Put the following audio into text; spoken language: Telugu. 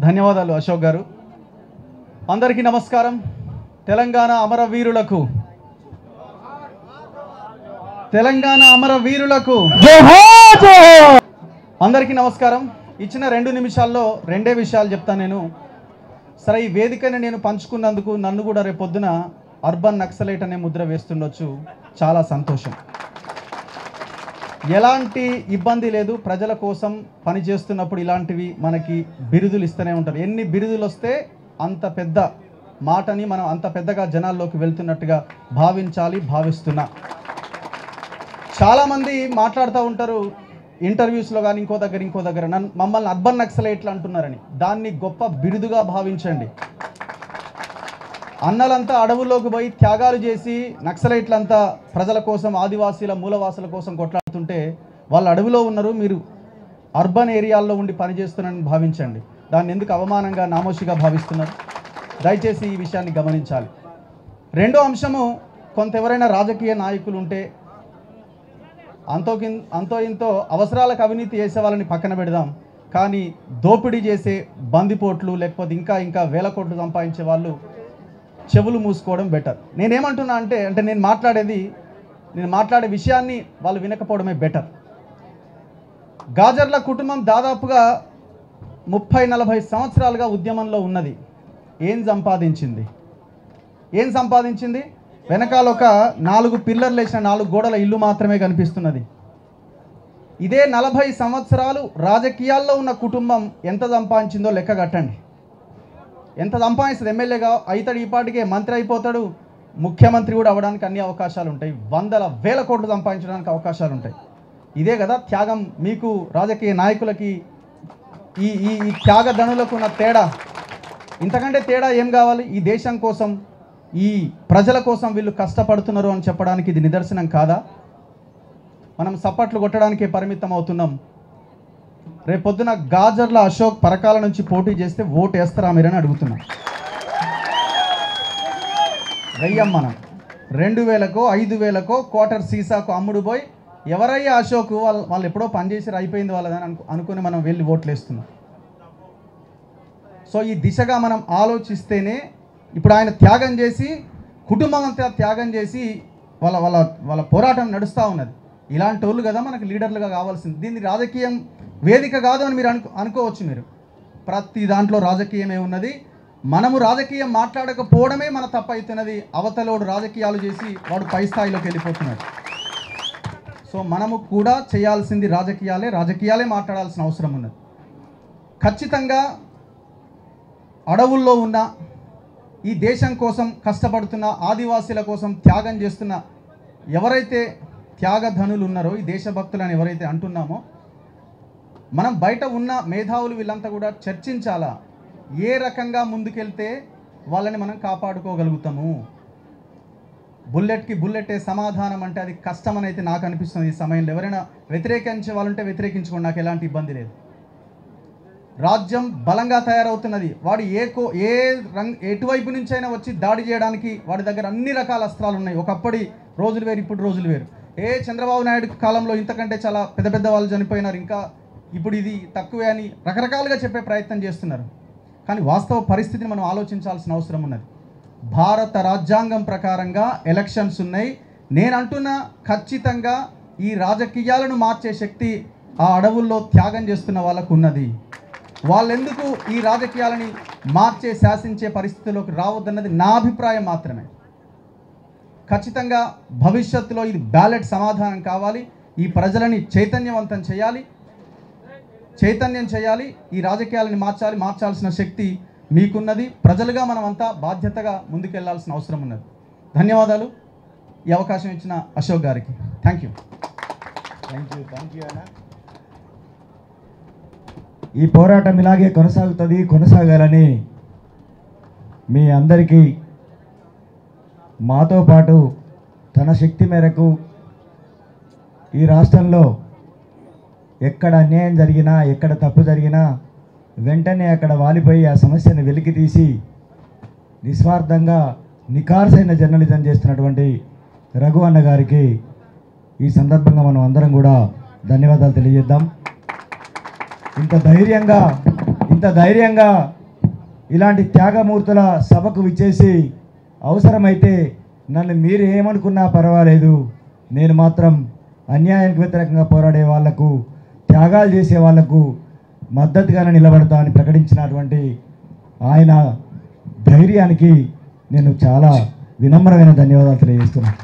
ధన్యవాదాలు అశోక్ గారు. అందరికీ నమస్కారం. తెలంగాణ అమరవీరులకు అందరికీ నమస్కారం. ఇచ్చిన 2 నిమిషాల్లో 2 విషయాలు చెప్తాను నేను. సరే, ఈ వేదికని నేను పంచుకున్నందుకు నన్ను కూడా రేపొద్దున అర్బన్ నక్సలైట్ అనే ముద్ర వేస్తుండొచ్చు. చాలా సంతోషం. ఎలాంటి ఇబ్బంది లేదు. ప్రజల కోసం పనిచేస్తున్నప్పుడు ఇలాంటివి మనకి బిరుదులు ఇస్తూనే ఉంటారు. ఎన్ని బిరుదులు వస్తే అంత పెద్ద మాటని మనం అంత పెద్దగా జనాల్లోకి వెళ్తున్నట్టుగా భావిస్తున్నా. చాలామంది మాట్లాడుతూ ఉంటారు ఇంటర్వ్యూస్లో కానీ ఇంకో దగ్గర మమ్మల్ని అర్బన్ నక్సలైట్లు అంటున్నారని. దాన్ని గొప్ప బిరుదుగా భావించండి. అన్నలంతా అడవుల్లోకి పోయి త్యాగాలు చేసి నక్సలైట్లంతా ప్రజల కోసం, ఆదివాసీల మూలవాసుల కోసం కొట్లాడుతుంటే వాళ్ళు అడవిలో ఉన్నారు, మీరు అర్బన్ ఏరియాల్లో ఉండి పనిచేస్తున్నారని భావించండి. దాన్ని ఎందుకు అవమానంగా, నామోషిగా భావిస్తున్నారు? దయచేసి ఈ విషయాన్ని గమనించాలి. రెండో అంశము, కొంత ఎవరైనా రాజకీయ నాయకులు ఉంటే అంతో ఇంతో అవసరాలకు అవినీతి చేసే వాళ్ళని పక్కన పెడదాం, కానీ దోపిడీ చేసే బందిపోట్లు లేకపోతే ఇంకా వేల కోట్లు సంపాదించే వాళ్ళు చెవులు మూసుకోవడం బెటర్. నేనేమంటున్నా అంటే నేను మాట్లాడే విషయాన్ని వాళ్ళు వినకపోవడమే బెటర్. గాజర్ల కుటుంబం దాదాపుగా 30-40 సంవత్సరాలుగా ఉద్యమంలో ఉన్నది. ఏం సంపాదించింది? వెనకాల ఒక 4 పిల్లర్లు వేసిన 4 గోడల ఇల్లు మాత్రమే కనిపిస్తున్నది. ఇదే 40 సంవత్సరాలు రాజకీయాల్లో ఉన్న కుటుంబం ఎంత సంపాదించిందో లెక్క కట్టండి. ఎంత సంపాదిస్తుంది? ఎమ్మెల్యేగా అవుతాడు, ఈ పాటికే మంత్రి అయిపోతాడు, ముఖ్యమంత్రి కూడా అవ్వడానికి అన్ని అవకాశాలు ఉంటాయి. 100,000 కోట్లు సంపాదించడానికి అవకాశాలు ఉంటాయి. ఇదే కదా త్యాగం. మీకు రాజకీయ నాయకులకి ఈ త్యాగధనులకు ఉన్న తేడా. ఇంతకంటే తేడా ఏం కావాలి? ఈ దేశం కోసం, ఈ ప్రజల కోసం వీళ్ళు కష్టపడుతున్నారు అని చెప్పడానికి ఇది నిదర్శనం కాదా? మనం సప్పట్లు కొట్టడానికే పరిమితం అవుతున్నాం. రేపొద్దున గాజర్ల అశోక్ పరకాల నుంచి పోటీ చేస్తే ఓటు వేస్తారా మీరని అడుగుతున్నాం. వెయ్యం మనం 2,000కో 5,000కో క్వార్టర్ సీసాకు అమ్ముడు పోయి ఎవరయ్యా అశోక్, వాళ్ళు ఎప్పుడో పనిచేసి అయిపోయింది వాళ్ళదని అనుకుని మనం వెళ్ళి ఓట్లు వేస్తున్నాం. సో ఈ దిశగా మనం ఆలోచిస్తేనే ఇప్పుడు ఆయన త్యాగం చేసి, కుటుంబం అంతా త్యాగం చేసి వాళ్ళ పోరాటం నడుస్తూ ఉన్నది. ఇలాంటి వాళ్ళు కదా మనకు లీడర్లుగా కావాల్సింది. దీన్ని రాజకీయం వేదిక కాదు అని మీరు అనుకోవచ్చు. మీరు ప్రతి దాంట్లో రాజకీయమే ఉన్నది. మనము రాజకీయం మాట్లాడకపోవడమే మన తప్పు అవుతున్నది. అవతలోడు రాజకీయాలు చేసి వాడు పై స్థాయిలోకి వెళ్ళిపోతున్నాడు. సో మనము కూడా చేయాల్సింది రాజకీయాలే మాట్లాడాల్సిన అవసరం ఉన్నది. ఖచ్చితంగా అడవుల్లో ఉన్న, ఈ దేశం కోసం కష్టపడుతున్న, ఆదివాసీల కోసం త్యాగం చేస్తున్న ఎవరైతే త్యాగధనులు ఉన్నారో, ఈ దేశభక్తులని ఎవరైతే అంటున్నామో, మనం బయట ఉన్న మేధావులు వీళ్ళంతా కూడా చర్చించాలా, ఏ రకంగా ముందుకెళ్తే వాళ్ళని మనం కాపాడుకోగలుగుతాము. బుల్లెట్కి బుల్లెటే సమాధానం అంటే అది కష్టమని అయితే నాకు అనిపిస్తుంది. ఈ సమయంలో ఎవరైనా వ్యతిరేకించే వాళ్ళంటే వ్యతిరేకించుకోండి, నాకు ఎలాంటి ఇబ్బంది లేదు. రాజ్యం బలంగా తయారవుతున్నది. వాడు ఎటువైపు నుంచి అయినా వచ్చి దాడి చేయడానికి వాడి దగ్గర అన్ని రకాల అస్త్రాలు ఉన్నాయి. ఒకప్పటి రోజులు వేరు, ఇప్పుడు రోజులు వేరు. చంద్రబాబు నాయుడు కాలంలో ఇంతకంటే చాలా పెద్ద వాళ్ళు చనిపోయినారు, ఇంకా ఇప్పుడు ఇది తక్కువే అని రకరకాలుగా చెప్పే ప్రయత్నం చేస్తున్నారు. కానీ వాస్తవ పరిస్థితిని మనం ఆలోచించాల్సిన అవసరం ఉన్నది. భారత రాజ్యాంగం ప్రకారంగా ఎలక్షన్స్ ఉన్నాయి. నేను అంటున్నా, ఖచ్చితంగా ఈ రాజకీయాలను మార్చే శక్తి ఆ అడవుల్లో త్యాగం చేస్తున్న వాళ్ళకు ఉన్నది. వాళ్ళెందుకు ఈ రాజకీయాలని మార్చే, శాసించే పరిస్థితుల్లోకి రావద్దన్నది నా అభిప్రాయం మాత్రమే. ఖచ్చితంగా భవిష్యత్తులో ఇది బ్యాలెట్ సమాధానం కావాలి. ఈ ప్రజలని చైతన్యం చేయాలి. ఈ రాజకీయాలని మార్చాల్సిన శక్తి మీకున్నది. ప్రజలుగా మనమంతా బాధ్యతగా ముందుకెళ్లాల్సిన అవసరం ఉన్నది. ధన్యవాదాలు ఈ అవకాశం ఇచ్చిన అశోక్ గారికి. థ్యాంక్ యూ అన్న. ఈ పోరాటం ఇలాగే కొనసాగాలని మీ అందరికీ మాతో పాటు తన శక్తి మేరకు ఈ రాష్ట్రంలో ఎక్కడ అన్యాయం జరిగినా, ఎక్కడ తప్పు జరిగినా వెంటనే అక్కడ వాలిపోయి ఆ సమస్యను వెలికి తీసి నిస్వార్థంగా నిఖార్సైన జర్నలిజం చేస్తున్నటువంటి రఘు అన్న గారికి ఈ సందర్భంగా మనం అందరం కూడా ధన్యవాదాలు తెలియజేద్దాం. ఇంత ధైర్యంగా ఇలాంటి త్యాగమూర్తుల సభకు విచ్చేసి అవసరమైతే నన్ను మీరు ఏమనుకున్నా పర్వాలేదు, నేను మాత్రం అన్యాయానికి వ్యతిరేకంగా పోరాడే వాళ్లకు, త్యాగాలు చేసే వాళ్లకు మద్దతుగానే నిలబడతా అని ప్రకటించినటువంటి ఆయన ధైర్యానికి నేను చాలా వినమ్రమైన ధన్యవాదాలు తెలియజేస్తున్నాను.